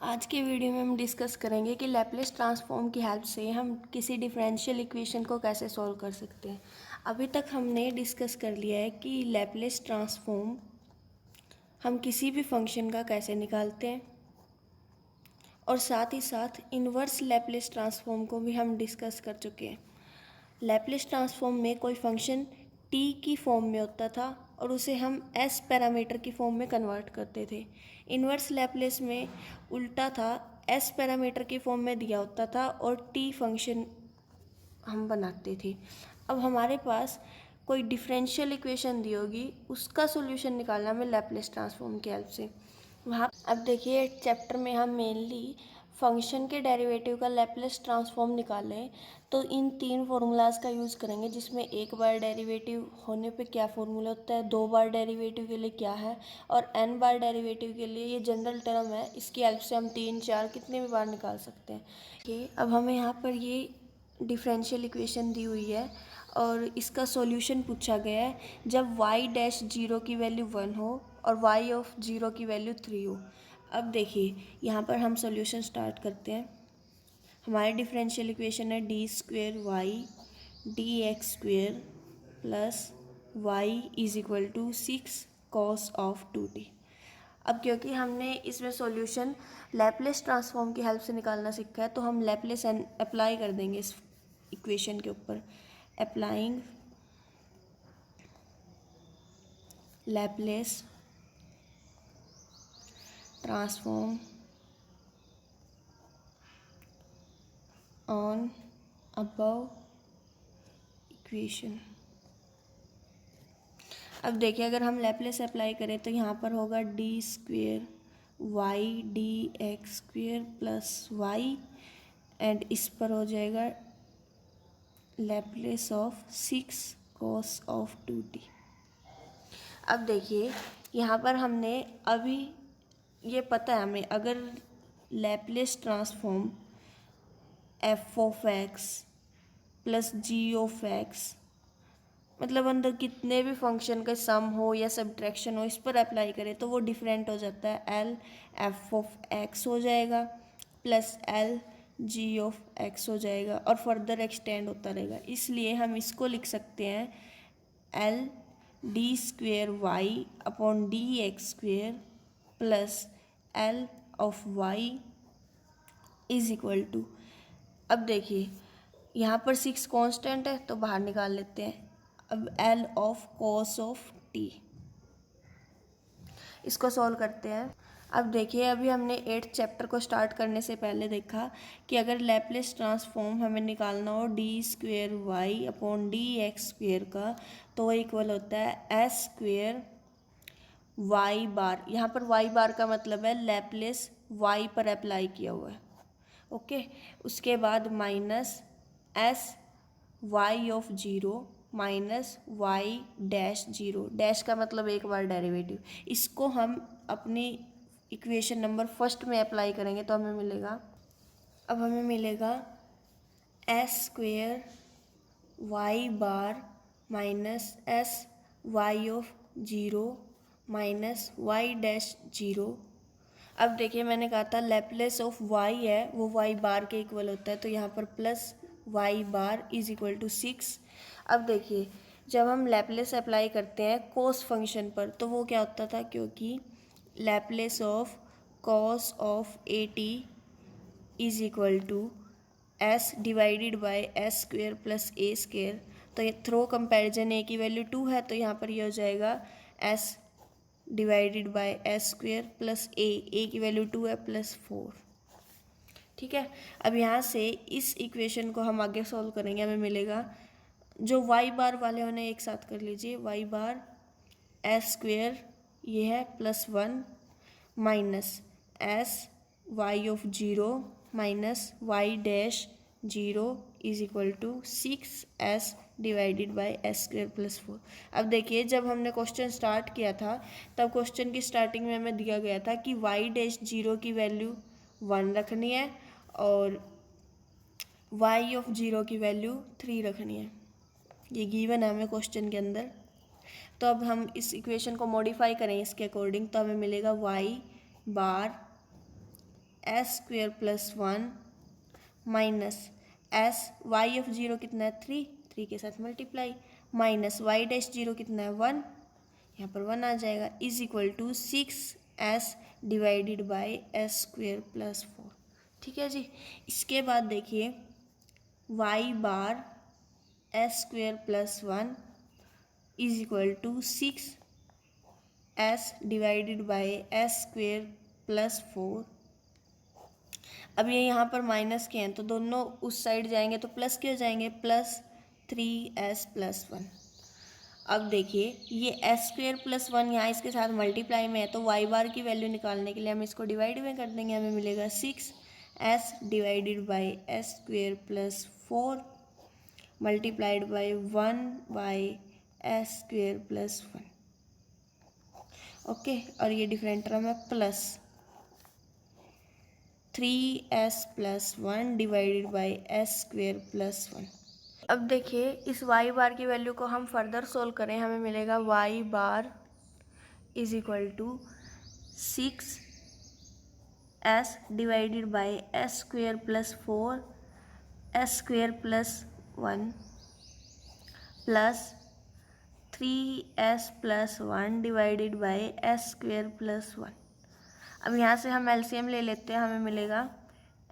आज के वीडियो में हम डिस्कस करेंगे कि लैपलेस ट्रांसफॉर्म की हेल्प से हम किसी डिफरेंशियल इक्वेशन को कैसे सॉल्व कर सकते हैं। अभी तक हमने डिस्कस कर लिया है कि लैपलेस ट्रांसफॉर्म हम किसी भी फंक्शन का कैसे निकालते हैं, और साथ ही साथ इन्वर्स लैपलेस ट्रांसफॉर्म को भी हम डिस्कस कर चुके हैं। लैपलेस ट्रांसफॉर्म में कोई फंक्शन टी की फॉर्म में होता था और उसे हम एस पैरामीटर की फॉर्म में कन्वर्ट करते थे। इन्वर्स लैपलेस में उल्टा था, एस पैरामीटर की फॉर्म में दिया होता था और टी फंक्शन हम बनाते थे। अब हमारे पास कोई डिफरेंशियल इक्वेशन दी होगी, उसका सॉल्यूशन निकालना हमें लैपलेस ट्रांसफॉर्म की हेल्प से। वहाँ अब देखिए चैप्टर में हम मेनली फंक्शन के डेरिवेटिव का लैपलेस ट्रांसफॉर्म निकालें तो इन तीन फार्मूलाज का यूज़ करेंगे, जिसमें एक बार डेरिवेटिव होने पे क्या फार्मूला होता है, दो बार डेरिवेटिव के लिए क्या है, और n बार डेरिवेटिव के लिए ये जनरल टर्म है। इसकी हेल्प से हम 3, 4 कितने भी बार निकाल सकते हैं। ठीक, अब हमें यहाँ पर ये डिफरेंशियल इक्वेशन दी हुई है और इसका सॉल्यूशन पूछा गया है जब y डैश जीरो की वैल्यू 1 हो और y ऑफ जीरो की वैल्यू 3 हो। अब देखिए यहाँ पर हम सॉल्यूशन स्टार्ट करते हैं। हमारे डिफरेंशियल इक्वेशन है D square Y D X square plus Y is equal to 6 cos of 2t। अब क्योंकि हमने इसमें सॉल्यूशन लैपलेस ट्रांसफॉर्म की हेल्प से निकालना सीखा है, तो हम लैपलेस अप्लाई कर देंगे इस इक्वेशन के ऊपर। Applying Laplace transform on above equation. अब देखिए अगर हम लैपलेस अप्लाई करें तो यहाँ पर होगा D square Y D X square plus Y, and इस पर हो जाएगा Laplace of 6 cos of 2t। अब देखिए यहाँ पर हमने अभी ये पता है हमें, अगर Laplace transform F of X plus G of X, मतलब अंदर कितने भी फंक्शन का सम हो या सब्ट्रैक्शन हो, इस पर अप्लाई करें तो वो डिफरेंट हो जाता है। एल एफ ऑफ एक्स हो जाएगा plus L G of x हो जाएगा और फर्दर एक्सटेंड होता रहेगा। इसलिए हम इसको लिख सकते हैं L D square Y upon D X square plus L of Y is equal to, अब देखिए यहाँ पर 6 कांस्टेंट है तो बाहर निकाल लेते हैं। अब L of cos of T, इसको सॉल्व करते हैं। अब देखिए अभी हमने 8th चैप्टर को स्टार्ट करने से पहले देखा कि अगर लैपलेस ट्रांसफॉर्म हमें निकालना हो D square Y upon D X square का, तो वो इक्वल होता है एस स्क्वेयर वाई बार। यहाँ पर वाई बार का मतलब है लैपलेस वाई पर अप्लाई किया हुआ है। ओके, उसके बाद minus S Y of zero minus Y dash zero, dash का मतलब एक बार डेरिवेटिव। इसको हम अपनी इक्वेशन नंबर फर्स्ट में अप्लाई करेंगे तो हमें मिलेगा, अब हमें मिलेगा S square Y bar minus S Y of zero minus Y dash zero. अब देखिए मैंने कहा था लैपलेस ऑफ वाई है वो वाई बार के इक्वल होता है, तो यहाँ पर plus Y bar is equal to 6। अब देखिए जब हम लैपलेस अप्लाई करते हैं कोस फंक्शन पर तो वो क्या होता था, क्योंकि Laplace of cos of A T is equal to S divided by S square plus A square. तो ये थ्रो कंपैरिजन ए की वैल्यू 2 है तो यहाँ पर ये हो जाएगा s divided by S square plus a की वैल्यू 2 है प्लस 4। ठीक है, अब यहाँ से इस इक्वेशन को हम आगे सॉल्व करेंगे। हमें मिलेगा जो वाई बार वाले होने एक साथ कर लीजिए, वाई बार एस स्क्वेयर ये है plus 1 minus S Y of zero minus Y dash zero is equal to 6s divided by S square plus 4। अब देखिए जब हमने क्वेश्चन स्टार्ट किया था तब क्वेश्चन की स्टार्टिंग में हमें दिया गया था कि वाई डैश जीरो की वैल्यू 1 रखनी है और वाई ऑफ जीरो की वैल्यू 3 रखनी है। ये गिवन है हमें क्वेश्चन के अंदर। तो अब हम इस इक्वेशन को मॉडिफाई करें इसके अकॉर्डिंग, तो हमें मिलेगा Y bar S square plus 1 minus S Y of zero कितना है 3, 3 के साथ multiply, minus Y dash zero कितना है 1, यहाँ पर 1 आ जाएगा, is equal to 6s divided by S square plus 4। ठीक है जी। इसके बाद देखिए Y bar S square plus 1 is equal to 6s divided by S square plus 4। अब ये यहाँ पर माइनस के हैं तो दोनों उस साइड जाएंगे तो प्लस के हो जाएंगे, प्लस 3s प्लस 1। अब देखिए ये एस स्क्वेयर प्लस 1 यहाँ इसके साथ मल्टीप्लाई में है तो वाई बार की वैल्यू निकालने के लिए हम इसको डिवाइड में कर देंगे, हमें मिलेगा 6s divided by S square plus 4 multiplied by 1 by S square plus 1। Okay, और ये डिफरेंट टर्म है plus 3s plus 1 divided by S square plus 1। अब देखिए इस y बार की वैल्यू को हम फर्दर सोल्व करें, हमें मिलेगा y bar is equal to 6s divided by S square plus 4 S square plus 1 plus 3s plus 1 divided by S square plus 1। अब यहाँ से हम एलसीएम ले लेते हैं, हमें मिलेगा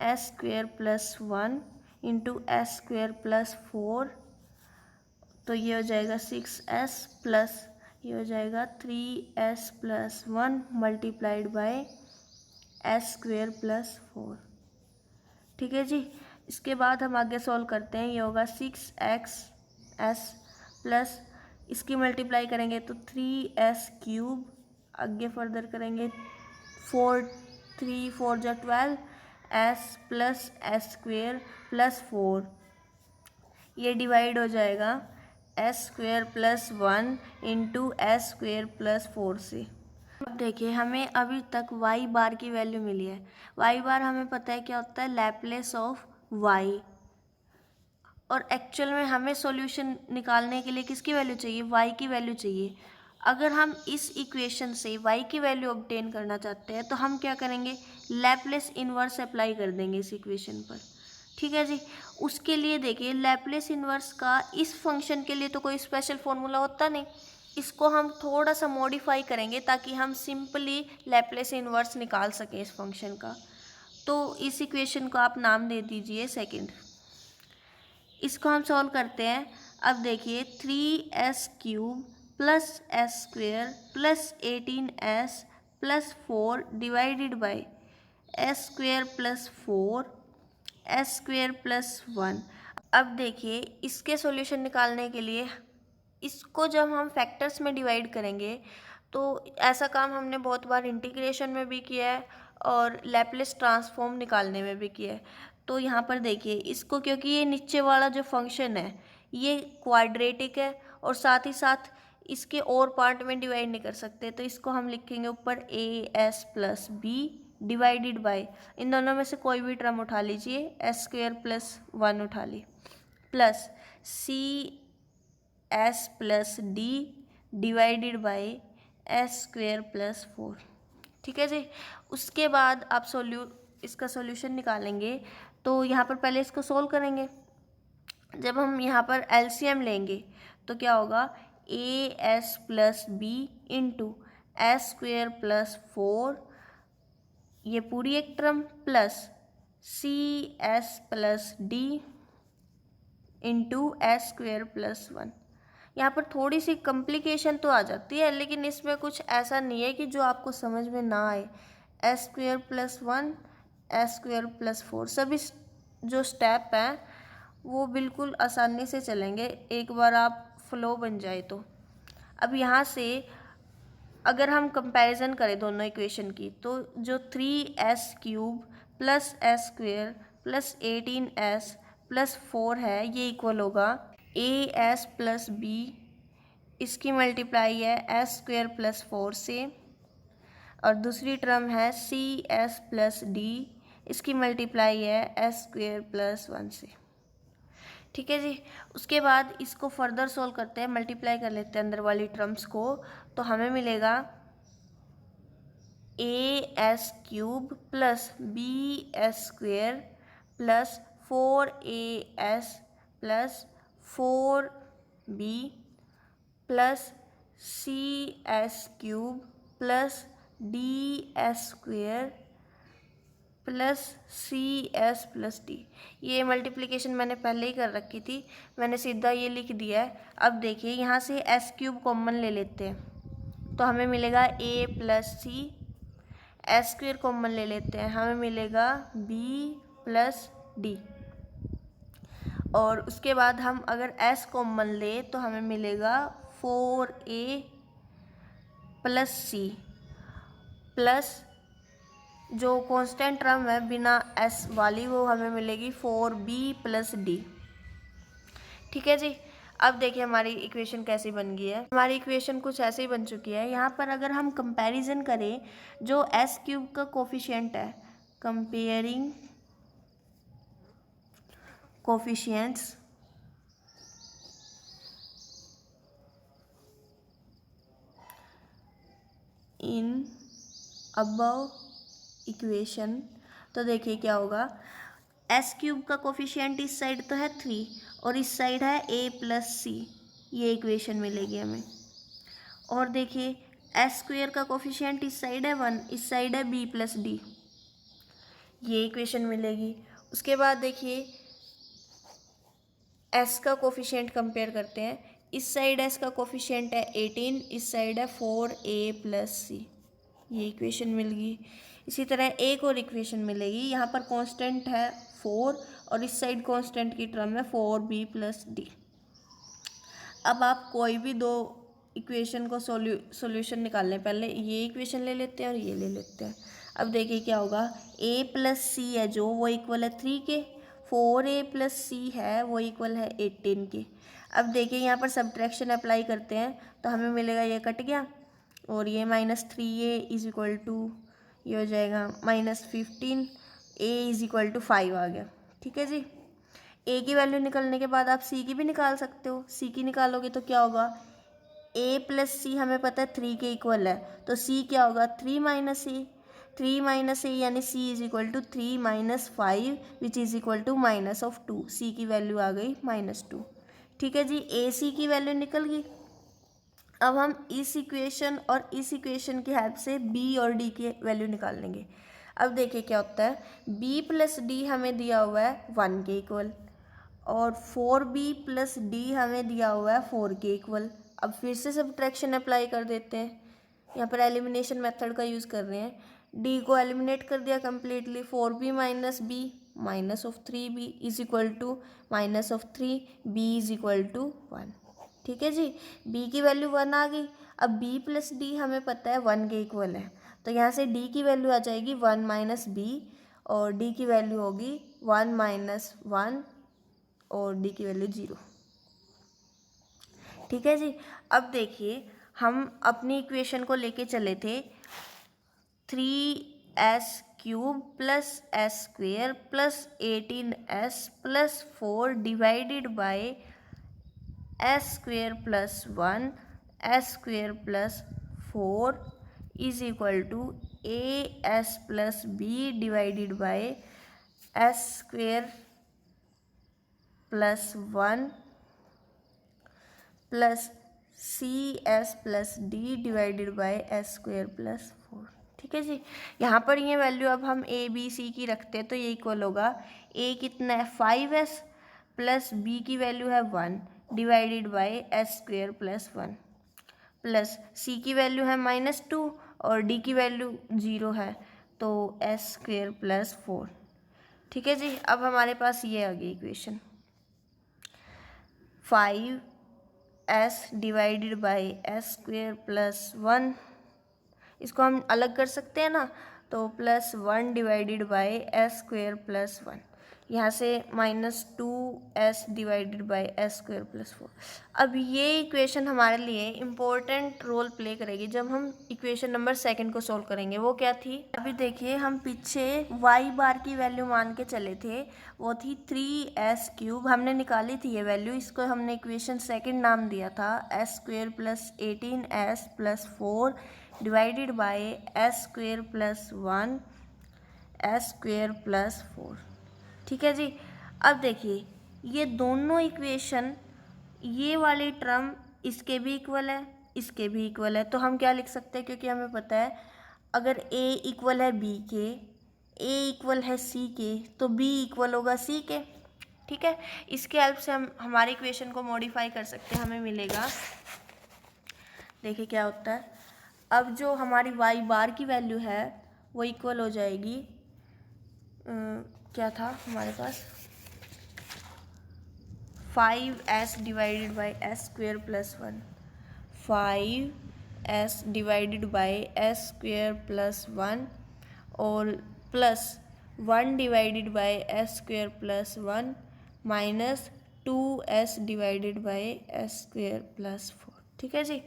S square plus 1 into S square plus 4, तो ये हो जाएगा 6s प्लस ये हो जाएगा 3s plus 1 multiplied by S square plus 4। ठीक है जी। इसके बाद हम आगे सॉल्व करते हैं, ये होगा 6xs प्लस इसकी मल्टीप्लाई करेंगे तो 3s क्यूब, आगे फर्दर करेंगे 3 4 जा 12 s plus S square plus 4, ये डिवाइड हो जाएगा S square plus 1 into S square plus 4 से। अब देखिए हमें अभी तक y बार की वैल्यू मिली है। y बार हमें पता है क्या होता है, लैप्लेस ऑफ y, और एक्चुअल में हमें सॉल्यूशन निकालने के लिए किसकी वैल्यू चाहिए, y की वैल्यू चाहिए। अगर हम इस इक्वेशन से y की वैल्यू ऑब्टेन करना चाहते हैं तो हम क्या करेंगे, लैप्लेस इन्वर्स अप्लाई कर देंगे इस इक्वेशन पर। ठीक है जी। उसके लिए देखिए लैप्लेस इन्वर्स का इस फंक्शन के लिए तो कोई स्पेशल फॉर्मूला होता नहीं, इसको हम थोड़ा सा मॉडिफाई करेंगे ताकि हम सिंपली लैप्लेस इन्वर्स निकाल सकें इस फंक्शन का। तो इस इक्वेशन को आप नाम दे दीजिए सेकंड। इसको हम सॉल्व करते हैं। अब देखिए 3s cube plus S square plus 18s plus 4 divided by S square plus 4 S square plus 1। अब देखिए इसके सॉल्यूशन निकालने के लिए इसको जब हम फैक्टर्स में डिवाइड करेंगे तो ऐसा काम हमने बहुत बार इंटीग्रेशन में भी किया है और लैप्लेस ट्रांसफॉर्म निकालने में भी किया है। तो यहाँ पर देखिए इसको, क्योंकि ये नीचे वाला जो फंक्शन है ये क्वाड्रेटिक है और साथ ही साथ इसके और पार्ट में डिवाइड नहीं कर सकते, तो इसको हम लिखेंगे ऊपर a S plus b divided by, इन दोनों में से कोई भी टर्म उठा लीजिए, एस स्क्वेयर प्लस 1 उठा ली, plus C S plus d divided by S square plus 4। ठीक है जी। उसके बाद आप इसका सॉल्यूशन निकालेंगे तो यहाँ पर पहले इसको सोल्व करेंगे। जब हम यहाँ पर एलसीएम लेंगे तो क्या होगा, A S plus B into S square plus 4, ये पूरी एक term, plus C S plus D into S square plus 1। यहाँ पर थोड़ी सी कॉम्प्लिकेशन तो आ जाती है लेकिन इसमें कुछ ऐसा नहीं है कि जो आपको समझ में ना आए। S square plus 1 S square plus 4 सभी जो स्टेप हैं वो बिल्कुल आसानी से चलेंगे एक बार आप फ्लो बन जाए तो। अब यहाँ से अगर हम कंपैरिजन करें दोनों इक्वेशन की तो जो 3s cube plus S square plus 18s plus 4 है ये इक्वल होगा ए एस प्लस बी, इसकी मल्टीप्लाई है एस स्क्वेयर प्लस 4 से, और दूसरी टर्म है सी एस प्लस डी, इसकी मल्टीप्लाई है एस स्क्वेयर प्लस 1 से। ठीक है जी। उसके बाद इसको फर्दर सोल्व करते हैं, मल्टीप्लाई कर लेते हैं अंदर वाली टर्म्स को, तो हमें मिलेगा as³ plus bs² plus 4as plus 4b plus cs³ plus ds² plus cs plus d। ये मल्टीप्लिकेशन मैंने पहले ही कर रखी थी, मैंने सीधा ये लिख दिया है। अब देखिए यहाँ से s³ कॉमन ले लेते हैं तो हमें मिलेगा a plus C, s² common ले लेते हैं हमें मिलेगा b प्लस डी, और उसके बाद हम अगर s कॉमन ले तो हमें मिलेगा 4a प्लस सी प्लस जो कांस्टेंट टर्म है बिना s वाली वो हमें मिलेगी 4b प्लस डी। ठीक है जी। अब देखिए हमारी इक्वेशन कैसी बन गई है। हमारी इक्वेशन कुछ ऐसे ही बन चुकी है। यहाँ पर अगर हम कंपैरिजन करें जो s³ का कोफिशिएंट है, comparing coefficients in above equation, तो देखिए क्या होगा, s³ का कोफिशिएंट इस साइड तो है 3 और इस साइड है a प्लस सी, ये इक्वेशन मिलेगी हमें। और देखिए s² का कोफिशिएंट इस साइड है 1, इस साइड है b प्लस डी, ये इक्वेशन मिलेगी। उसके बाद देखिए s का कोफिशिएंट कंपेयर करते हैं, इस साइड s का कोफिशिएंट है 18, इस साइड है 4a प्लस सी, ये इक्वेशन मिल गई। इसी तरह एक और इक्वेशन मिलेगी, यहाँ पर कांस्टेंट है 4 और इस साइड कांस्टेंट की टर्म है 4b प्लस डी। अब आप कोई भी दो इक्वेशन को सॉल्यूशन निकालने पहले ये इक्वेशन ले लेते हैं और ये ले लेते हैं। अब देखिए क्या होगा, a प्लस सी है जो वो इक्वल है 3 के, 4a प्लस सी है वो इक्वल है 18 के। अब देखिए यहाँ पर सब्ट्रैक्शन अप्लाई करते हैं तो हमें मिलेगा ये कट गया और ये -3a इज इक्वल टू ये हो जाएगा -15, a इज इक्वल टू 5 आ गया। ठीक है जी। a की वैल्यू निकलने के बाद आप c की भी निकाल सकते हो। c की निकालोगे तो क्या होगा, a प्लस सी हमें पता है 3 के इक्वल है, तो c क्या होगा 3 माइनस a, 3 माइनस a यानी c is equal to 3 minus 5 which is equal to -2। c की वैल्यू आ गई -2। ठीक है जी, a c की वैल्यू निकल गई। अब हम इस इक्वेशन और इस इक्वेशन की हेल्प से b और d की वैल्यू निकाल लेंगे। अब देखिए क्या होता है, b प्लस डी हमें दिया हुआ है 1 के इक्वल और 4b प्लस डी हमें दिया हुआ है 4 के इक्वल। अब फिर से सब्ट्रैक्शन अप्लाई कर देते हैं, यहाँ पर एलिमिनेशन मेथड का यूज़ कर रहे हैं। d को एलिमिनेट कर दिया completely, 4b minus b -3b is equal to -3, b is equal to 1। ठीक है जी, b की वैल्यू 1 आ गई। अब b प्लस डी हमें पता है 1 के इक्वल है, तो यहाँ से d की वैल्यू आ जाएगी 1 माइनस b और d की वैल्यू होगी 1 माइनस 1 और d की वैल्यू 0। ठीक है जी। अब देखिए हम अपनी इक्वेशन को लेके चले थे 3s³ plus s² plus 18s plus 4 divided by s² plus 1 s² plus 4 is equal to as plus b divided by s² plus 1 plus cs plus d divided by s² plus 4। ठीक है जी। यहाँ पर ये value अब हम a b c की रखते हैं तो ये इक्वल होगा, a कितना है 5s प्लस b की वैल्यू है 1 divided by s² plus 1 plus c की वैल्यू है -2 और d की वैल्यू 0 है तो s² प्लस 4। ठीक है जी। अब हमारे पास ये आ गई equation 5s divided by s² plus 1, इसको हम अलग कर सकते हैं ना, तो plus 1 divided by s² plus 1, यहाँ से -2s divided by s² plus 4। अब ये इक्वेशन हमारे लिए इम्पोर्टेंट रोल प्ले करेगी जब हम इक्वेशन नंबर 2 को सॉल्व करेंगे। वो क्या थी, अभी देखिए हम पीछे y बार की वैल्यू मान के चले थे, वो थी 3s³ हमने निकाली थी ये वैल्यू, इसको हमने इक्वेशन 2 नाम दिया था s² plus 18s plus 4 divided by S square plus 1 S square plus 4। ठीक है जी। अब देखिए ये दोनों इक्वेशन, ये वाली टर्म इसके भी इक्वल है, इसके भी इक्वल है, तो हम क्या लिख सकते हैं, क्योंकि हमें पता है अगर a इक्वल है b के, a इक्वल है c के, तो b इक्वल होगा c के। ठीक है, इसके हेल्प से हम हमारी इक्वेशन को मॉडिफाई कर सकते हैं। हमें मिलेगा, देखिए क्या होता है, अब जो हमारी y बार की वैल्यू है वो इक्वल हो जाएगी, क्या था हमारे पास, 5s divided by S square plus 1, 5s divided by S square plus 1 और plus 1 divided by S square plus 1 minus 2s divided by S square plus 4। ठीक है जी।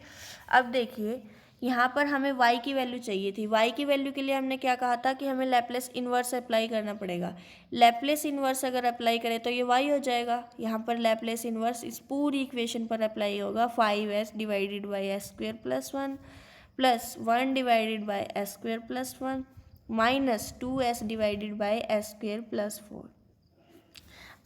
अब देखिए यहाँ पर हमें y की वैल्यू चाहिए थी। y की वैल्यू के लिए हमने क्या कहा था कि हमें लैप्लेस इन्वर्स अप्लाई करना पड़ेगा। लैप्लेस इन्वर्स अगर अप्लाई करें तो ये y हो जाएगा। यहाँ पर लैप्लेस इन्वर्स इस पूरी इक्वेशन पर अप्लाई होगा, 5s divided by S square plus 1 plus 1 divided by S square plus 1 minus 2s divided by S square plus 4।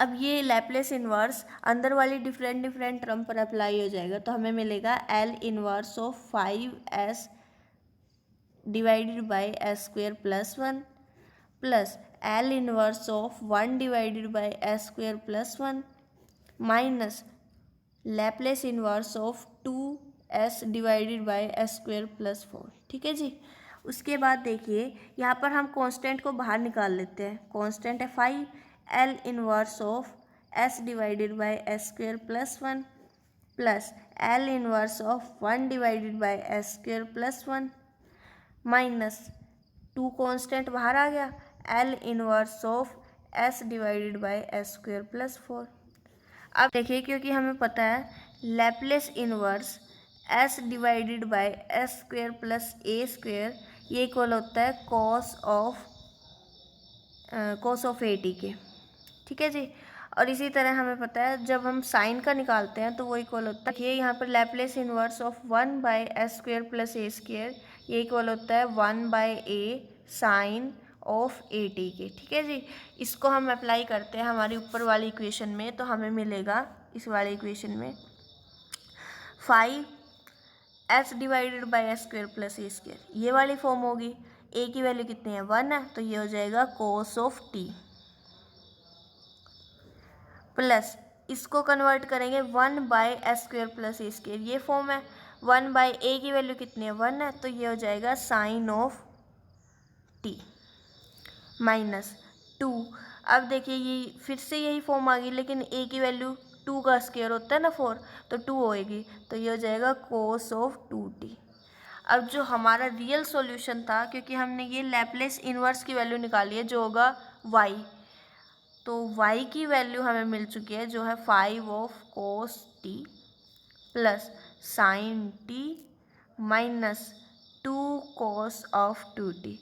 अब ये लैप्लेस इन्वर्स अंदर वाली डिफरेंट टर्म पर अप्लाई हो जाएगा, तो हमें मिलेगा L inverse of 5s divided by S square plus 1 plus L inverse of 1 divided by S square plus 1 minus Laplace inverse of 2s divided by S square plus 4। ठीक है जी। उसके बाद देखिए यहाँ पर हम कांस्टेंट को बाहर निकाल लेते हैं। कांस्टेंट है 5, L inverse of s divided by S square plus 1 plus L inverse of 1 divided by S square plus 1 minus 2 constant बाहर आ गया, L inverse of s divided by S square plus 4। अब देखिए क्योंकि हमें पता है Laplace inverse s divided by S square plus a square ये equal होता है कॉस ऑफ a t के। ठीक है जी। और इसी तरह हमें पता है जब हम साइन का निकालते हैं तो वो इक्वल होता है, देखिए यहाँ पर Laplace inverse of 1 by S square plus a square ये इक्वल होता है 1 by a sine of A T के। ठीक है जी। इसको हम अप्लाई करते हैं हमारी ऊपर वाली इक्वेशन में, तो हमें मिलेगा इस वाली इक्वेशन में 5s divided by S square plus A square, ये वाली फॉर्म होगी। a की वैल्यू कितनी है 1 है, तो ये हो जाएगा कोस ऑफ t प्लस इसको कन्वर्ट करेंगे 1 by S square plus A square, ये फॉर्म है। 1 बाई ए की वैल्यू कितनी है 1 है, तो ये हो जाएगा साइन ऑफ t माइनस 2। अब देखिए ये फिर से यही फॉर्म आ गई, लेकिन a की वैल्यू 2 का स्क्वायर होता है ना 4, तो 2 होएगी, तो ये हो जाएगा कोस ऑफ 2t। अब जो हमारा रियल सॉल्यूशन था, क्योंकि हमने ये लैप्लेस इन्वर्स की वैल्यू निकाली है जो होगा y, तो y की वैल्यू हमें मिल चुकी है जो है 5 of cos t plus sign t minus 2 cos of 2t।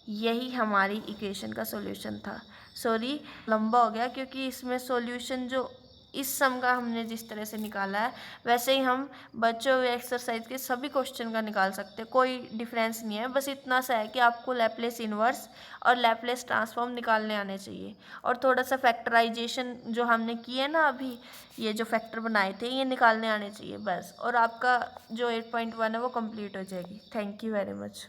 यही हमारी इक्वेशन का सॉल्यूशन था। सॉरी लंबा हो गया, क्योंकि इसमें सॉल्यूशन जो इस सम का हमने जिस तरह से निकाला है वैसे ही हम बच्चों हुए एक्सरसाइज के सभी क्वेश्चन का निकाल सकते हैं, कोई डिफरेंस नहीं है। बस इतना सा है कि आपको लैप्लेस इन्वर्स और लैप्लेस ट्रांसफॉर्म निकालने आने चाहिए, और थोड़ा सा फैक्टराइजेशन जो हमने किए ना अभी, ये जो फैक्टर बनाए थे ये निकालने आने चाहिए बस, और आपका जो 8.1 है वो कंप्लीट हो जाएगी। Thank you very much.